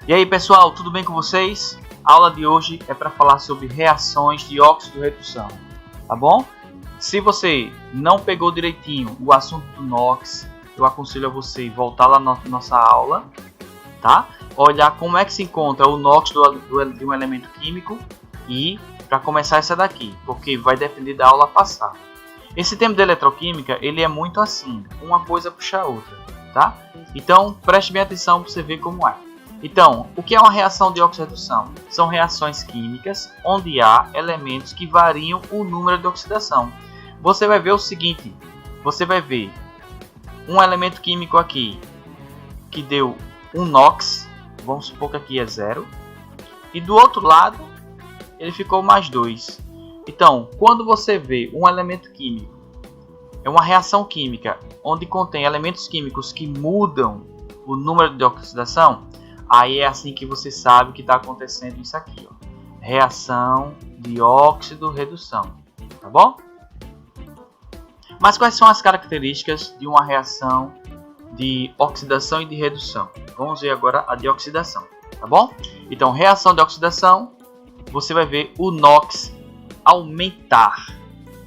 E aí pessoal, tudo bem com vocês? A aula de hoje é para falar sobre reações de óxido-redução, tá bom? Se você não pegou direitinho o assunto do NOx, eu aconselho a você voltar lá na nossa aula, tá? Olhar como é que se encontra o NOx de um elemento químico e para começar essa daqui, porque vai depender da aula passada. Esse tema de eletroquímica, ele é muito assim, uma coisa puxa a outra, tá? Então preste bem atenção para você ver como é. Então, o que é uma reação de óxido-redução? São reações químicas onde há elementos que variam o número de oxidação. Você vai ver o seguinte, você vai ver um elemento químico aqui que deu um NOx, vamos supor que aqui é 0, e do outro lado ele ficou mais 2. Então, quando você vê um elemento químico, é uma reação química onde contém elementos químicos que mudam o número de oxidação, aí é assim que você sabe que está acontecendo isso aqui, ó. Reação de óxido-redução, tá bom? Mas quais são as características de uma reação de oxidação e de redução? Vamos ver agora a de oxidação, tá bom? Então, reação de oxidação, você vai ver o NOx aumentar.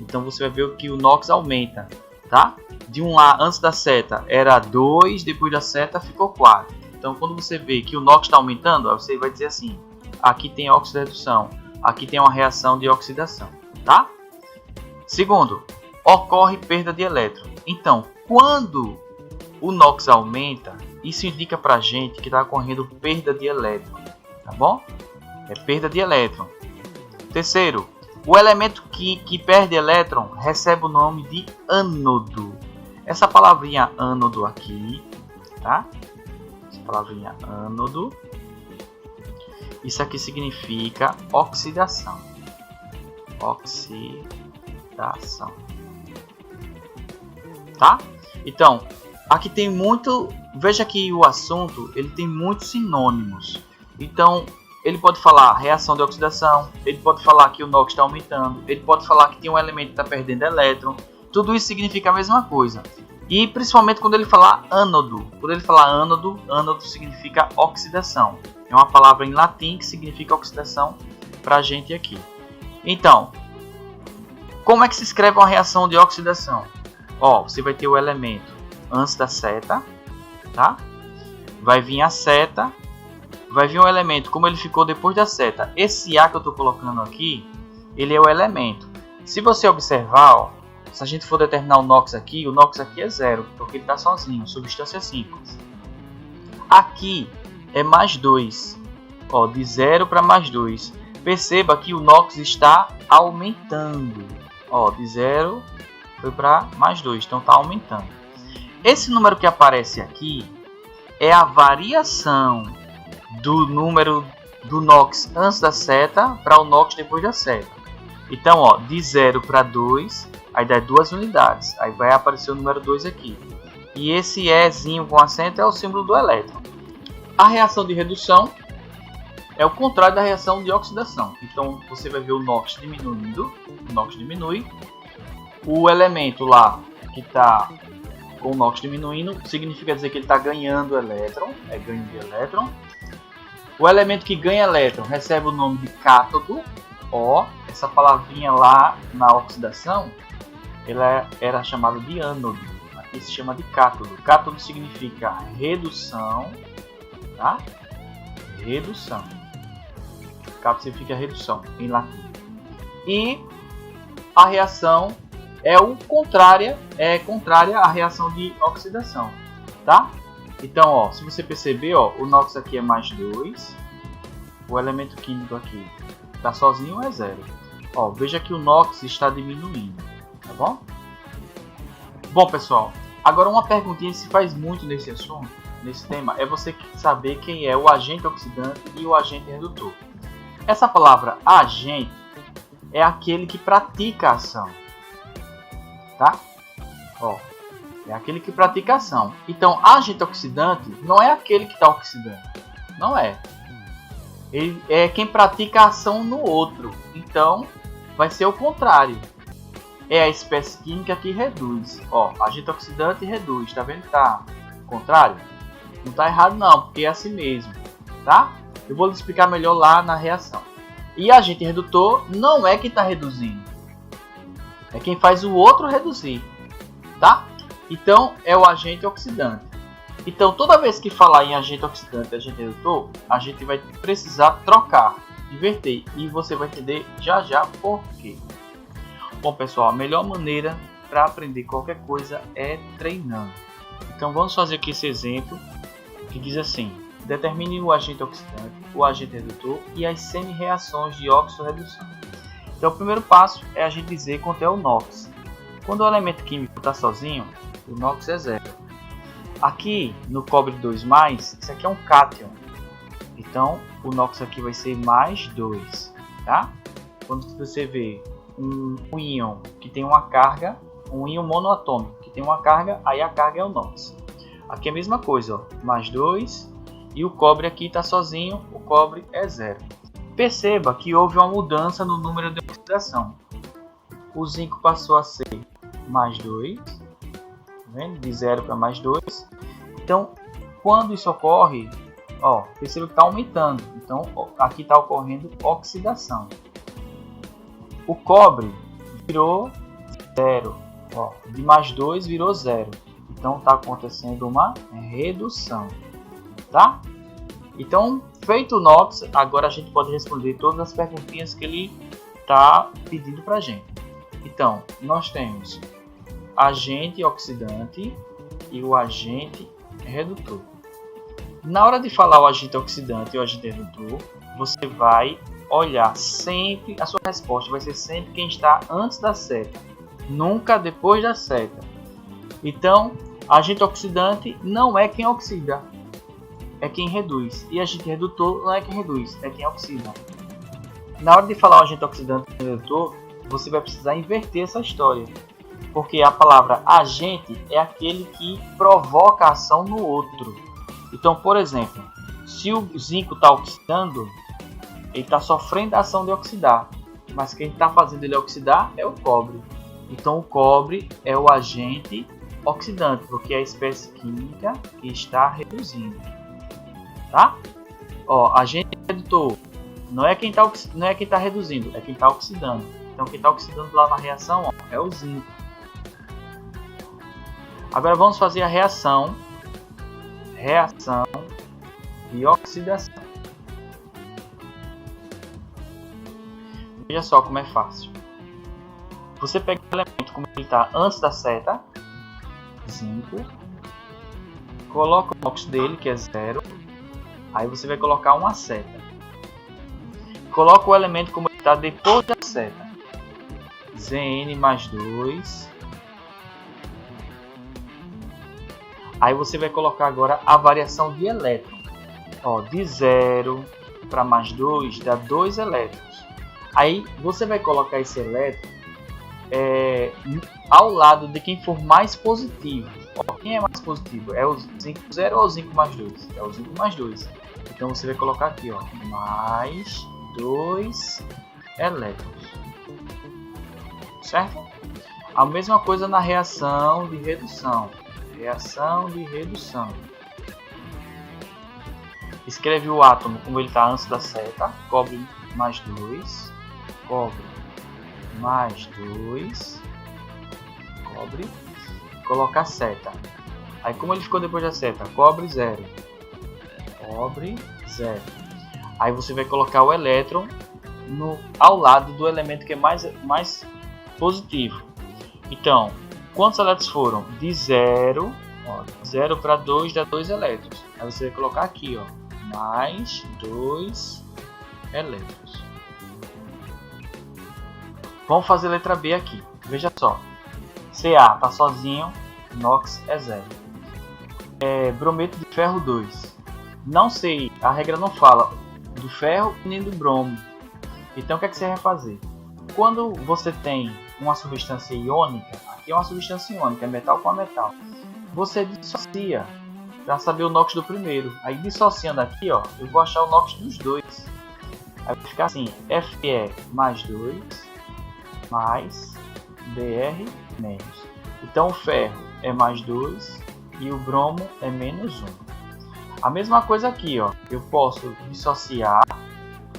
Então você vai ver que o NOx aumenta, tá? De um lá, antes da seta era 2, depois da seta ficou 4. Então, quando você vê que o NOx está aumentando, você vai dizer assim, aqui tem óxido-redução, aqui tem uma reação de oxidação, tá? Segundo, ocorre perda de elétron. Então, quando o NOx aumenta, isso indica para a gente que está ocorrendo perda de elétron, tá bom? É perda de elétron. Terceiro, o elemento que perde elétron recebe o nome de ânodo. Essa palavrinha ânodo aqui, tá? Palavrinha ânodo, isso aqui significa oxidação. Oxidação, tá? Então, aqui tem muito, veja que o assunto, ele tem muitos sinônimos. Então, ele pode falar reação de oxidação, ele pode falar que o NOx está aumentando, ele pode falar que tem um elemento que está perdendo elétron. Tudo isso significa a mesma coisa. E principalmente quando ele falar ânodo. Quando ele falar ânodo, ânodo significa oxidação. É uma palavra em latim que significa oxidação para a gente aqui. Então, como é que se escreve uma reação de oxidação? Ó, você vai ter o elemento antes da seta, tá? Vai vir a seta, vai vir um elemento como ele ficou depois da seta. Esse A que eu estou colocando aqui, ele é o elemento. Se você observar, ó, se a gente for determinar o NOx aqui é 0, porque ele está sozinho, substância simples. Aqui é mais 2, ó, de 0 para mais 2. Perceba que o NOx está aumentando, ó, de 0 foi para mais 2, então está aumentando. Esse número que aparece aqui é a variação do número do NOx antes da seta para o NOx depois da seta. Então, ó, de 0 para 2, aí dá 2 unidades. Aí vai aparecer o número 2 aqui. E esse Ezinho com acento é o símbolo do elétron. A reação de redução é o contrário da reação de oxidação. Então, você vai ver o NOx diminuindo. O NOx diminui. O elemento lá que está com o NOx diminuindo significa dizer que ele está ganhando elétron. É ganho de elétron. O elemento que ganha elétron recebe o nome de cátodo. Ó, essa palavrinha lá na oxidação, ela era chamada de ânodo. Aqui se chama de cátodo. Cátodo significa redução, tá? Redução. Cátodo significa redução em latim. E a reação é contrária à reação de oxidação, tá? Então, ó, se você perceber, ó, o NOx aqui é mais 2, o elemento químico aqui está sozinho é 0. Ó, veja que o NOx está diminuindo, tá bom? Bom, pessoal, agora uma perguntinha que se faz muito nesse assunto, nesse tema, é você saber quem é o agente oxidante e o agente redutor. Essa palavra agente é aquele que pratica a ação, tá? Ó, é aquele que pratica a ação. Então, agente oxidante não é aquele que está oxidando, não é. Ele é quem pratica a ação no outro. Então, vai ser o contrário. É a espécie química que reduz. Ó, agente oxidante reduz. Tá vendo que tá contrário? Não tá errado não, porque é assim mesmo. tá? Eu vou lhe explicar melhor lá na reação. E agente redutor não é quem está reduzindo, é quem faz o outro reduzir, tá? Então é o agente oxidante. Então toda vez que falar em agente oxidante e agente redutor, a gente vai precisar trocar, inverter, e você vai entender já já por quê. Bom pessoal, a melhor maneira para aprender qualquer coisa é treinando. Então vamos fazer aqui esse exemplo que diz assim: determine o agente oxidante, o agente redutor e as semi-reações de óxido-redução. Então o primeiro passo é a gente dizer quanto é o NOx. Quando o elemento químico está sozinho, o NOx é 0. Aqui no cobre 2+, isso aqui é um cátion. Então o NOx aqui vai ser mais 2, tá? Quando você vê um íon que tem uma carga, um íon monoatômico que tem uma carga, aí a carga é o NOx. Aqui é a mesma coisa, ó, mais 2, e o cobre aqui está sozinho, o cobre é 0. Perceba que houve uma mudança no número de oxidação. O zinco passou a ser mais 2, tá vendo? De 0 para mais 2. Então, quando isso ocorre, ó, perceba que está aumentando. Então, aqui está ocorrendo oxidação. O cobre virou 0. Ó, de mais 2 virou 0. Então, está acontecendo uma redução. Tá? Então, feito o NOx, agora a gente pode responder todas as perguntinhas que ele está pedindo para a gente. Então, nós temos agente oxidante e o agente redutor. Na hora de falar o agente oxidante e o agente redutor, você vai olhar sempre, a sua resposta vai ser sempre quem está antes da seta, nunca depois da seta. Então, agente oxidante não é quem oxida, é quem reduz. E agente redutor não é quem reduz, é quem oxida. Na hora de falar o agente oxidante e redutor, você vai precisar inverter essa história. Porque a palavra agente é aquele que provoca a ação no outro. Então, por exemplo, se o zinco está oxidando, ele está sofrendo a ação de oxidar. Mas quem está fazendo ele oxidar é o cobre. Então, o cobre é o agente oxidante, porque é a espécie química que está reduzindo. Tá? Ó, agente redutor não é quem está reduzindo, é quem está oxidando. Então quem está oxidando lá na reação, ó, é o zinco. Agora vamos fazer a reação de oxidação. Veja só como é fácil. Você pega o elemento como ele está antes da seta, zinco, coloca o NOx dele, que é 0. Aí você vai colocar uma seta. Coloca o elemento como ele está depois da seta. Zn mais 2. Aí você vai colocar agora a variação de elétron. Ó, de 0 para mais 2 dá 2 elétrons. Aí você vai colocar esse elétron ao lado de quem for mais positivo. Ó, quem é mais positivo? É o zinco 0 ou o zinco mais 2? É o zinco mais 2. Então você vai colocar aqui, ó, mais 2 elétrons. Certo? A mesma coisa na reação de redução. Reação de redução. Escreve o átomo como ele está antes da seta. Cobre mais 2. Cobre mais 2. Cobre. Coloca a seta. Aí como ele ficou depois da seta? Cobre 0. Cobre 0. Aí você vai colocar o elétron ao lado do elemento que é mais positivo. Então, quantos elétrons foram? De 0, 0 para 2 dá 2 elétrons. Aí você vai colocar aqui, ó, mais 2 elétrons. Vamos fazer a letra B aqui. Veja só. Ca está sozinho, NOx é 0. Brometo de ferro 2. Não sei, a regra não fala do ferro nem do bromo. Então o que é que você vai fazer? Quando você tem uma substância iônica, aqui é uma substância iônica, é metal com metal, você dissocia para saber o NOx do primeiro. Aí dissociando aqui, ó, eu vou achar o NOx dos dois. Aí vai ficar assim, Fe mais 2 mais Br menos. Então o ferro é mais 2 e o bromo é menos 1. A mesma coisa aqui, ó. eu posso dissociar,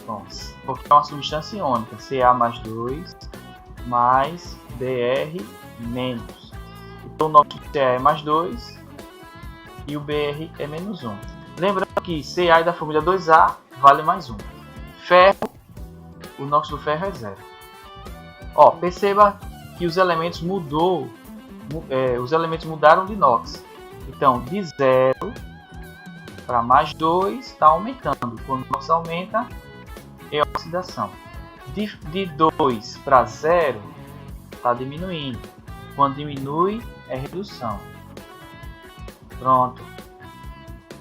bom, porque é uma substância iônica, Ca mais 2 mais Br menos. Então o NOx do Ca é mais 2 e o Br é menos 1. Lembrando que Ca é da família 2A vale mais 1. Ferro, o NOx do ferro é 0. Ó, perceba que os elementos mudaram de NOx. Então de 0 para mais 2 está aumentando. Quando o NOx aumenta, é oxidação. De 2 para 0 está diminuindo. Quando diminui, é redução. Pronto.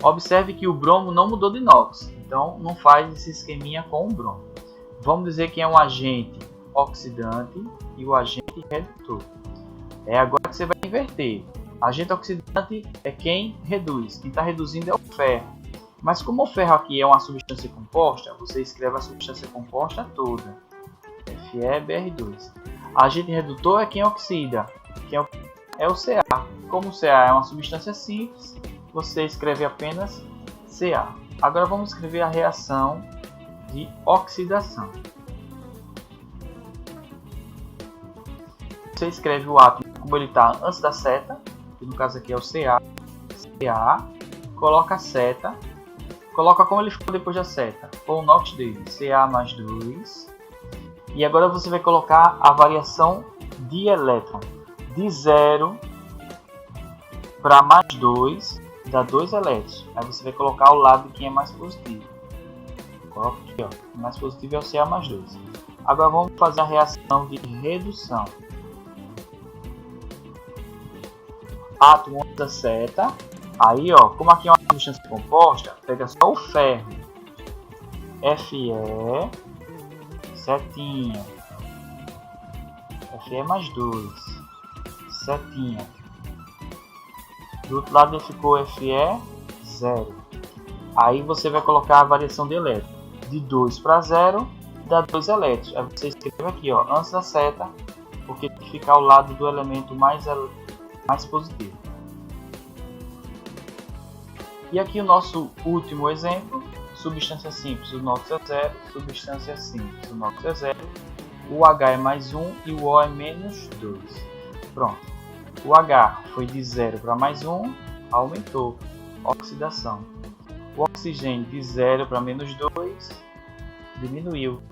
Observe que o bromo não mudou de NOx. Então não faz esse esqueminha com o bromo. Vamos dizer que é um agente oxidante e o agente redutor. É agora que você vai inverter. Agente oxidante é quem reduz. Quem está reduzindo é o ferro. Mas como o ferro aqui é uma substância composta, você escreve a substância composta toda. FeBr2. Agente redutor é quem oxida. Quem é o Ca. Como o Ca é uma substância simples, você escreve apenas Ca. Agora vamos escrever a reação de oxidação. Você escreve o átomo como ele está antes da seta, que no caso aqui é o Ca, coloca a seta, coloca como ele ficou depois da seta, com o NOx dele, Ca mais 2, e agora você vai colocar a variação de elétron, de 0 para mais 2, dá 2 elétrons, aí você vai colocar ao lado de quem é mais positivo, coloca aqui, ó, o mais positivo é o Ca mais 2. Agora vamos fazer a reação de redução. Átomo da seta, aí ó, como aqui é uma substância composta, pega só o ferro, Fe, setinha, Fe mais 2, setinha, do outro lado ele ficou Fe 0, aí você vai colocar a variação de elétron, de 2 para 0, dá 2 elétrons, aí você escreve aqui ó, antes da seta, porque tem que ficar ao lado do elemento mais positivo. E aqui o nosso último exemplo, substância simples, o NOx é 0, substância simples, o NOx é 0, o H é mais 1 e o O é menos 2. Pronto, o H foi de 0 para mais 1, aumentou, oxidação. O oxigênio de 0 para menos 2, diminuiu,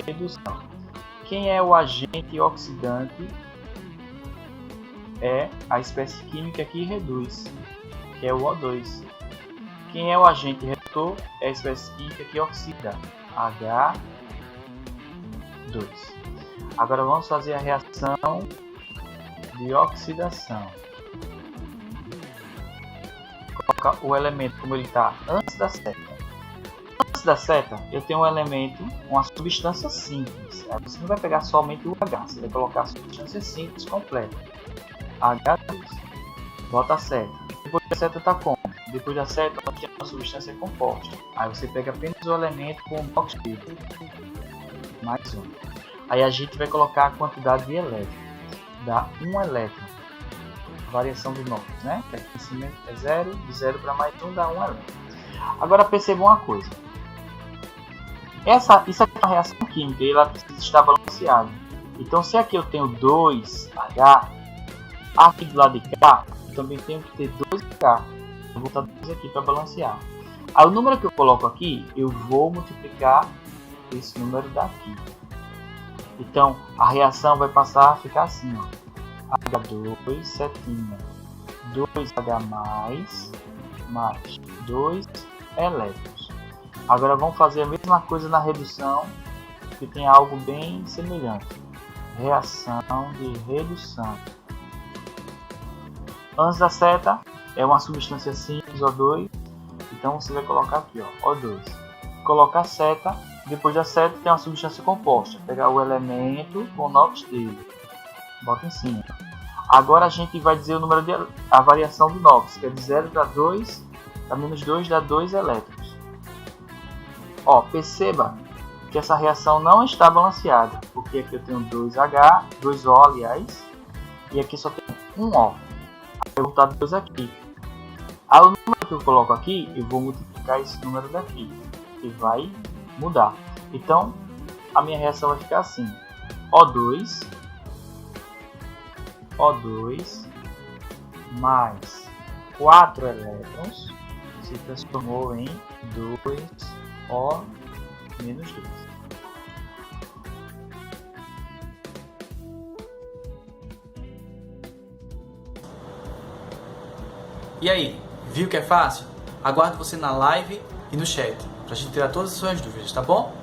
redução. Quem é o agente oxidante? É a espécie química que reduz, que é o O2. Quem é o agente redutor? É a espécie química que oxida, H2. Agora vamos fazer a reação de oxidação. Coloca o elemento como ele está antes da seta. Antes da seta, eu tenho um elemento, uma substância simples. Aí você não vai pegar somente o H, você vai colocar a substância simples completa. H2. Bota a seta. Depois da seta está como? Depois da seta nós temos uma substância composta. Aí você pega apenas o elemento com o NOx dele. Mais um. Aí a gente vai colocar a quantidade de elétrons. Dá 1 elétron. Variação do NOx, né? Aqui em cima é 0, de 0 para mais 1 dá 1 elétron. Agora perceba uma coisa. Isso aqui é uma reação química e ela precisa estar balanceada. Então se aqui eu tenho 2H, aqui do lado de cá eu também tenho que ter 2H. Eu vou botar 2 aqui para balancear. Aí o número que eu coloco aqui, eu vou multiplicar esse número daqui. Então a reação vai passar a ficar assim, ó. H2, setinha, 2H mais 2 elétrons. Agora vamos fazer a mesma coisa na redução, que tem algo bem semelhante. Reação de redução. Antes da seta é uma substância simples, O2, então você vai colocar aqui, ó, O2. Colocar a seta, depois da seta tem uma substância composta, pegar o elemento com o NOx dele, bota em cima. Agora a gente vai dizer o número de a variação do NOx, que é de 0 para 2, para menos 2 dá 2 elétrons. Ó, perceba que essa reação não está balanceada, porque aqui eu tenho 2H, 2O aliás, e aqui só tem um O. Eu vou botar 2 aqui. Aí o número que eu coloco aqui, eu vou multiplicar esse número daqui, e vai mudar. Então, a minha reação vai ficar assim: O2 mais 4 elétrons se transformou em 2O menos 2. E aí, viu que é fácil? Aguardo você na live e no chat, pra gente tirar todas as suas dúvidas, tá bom?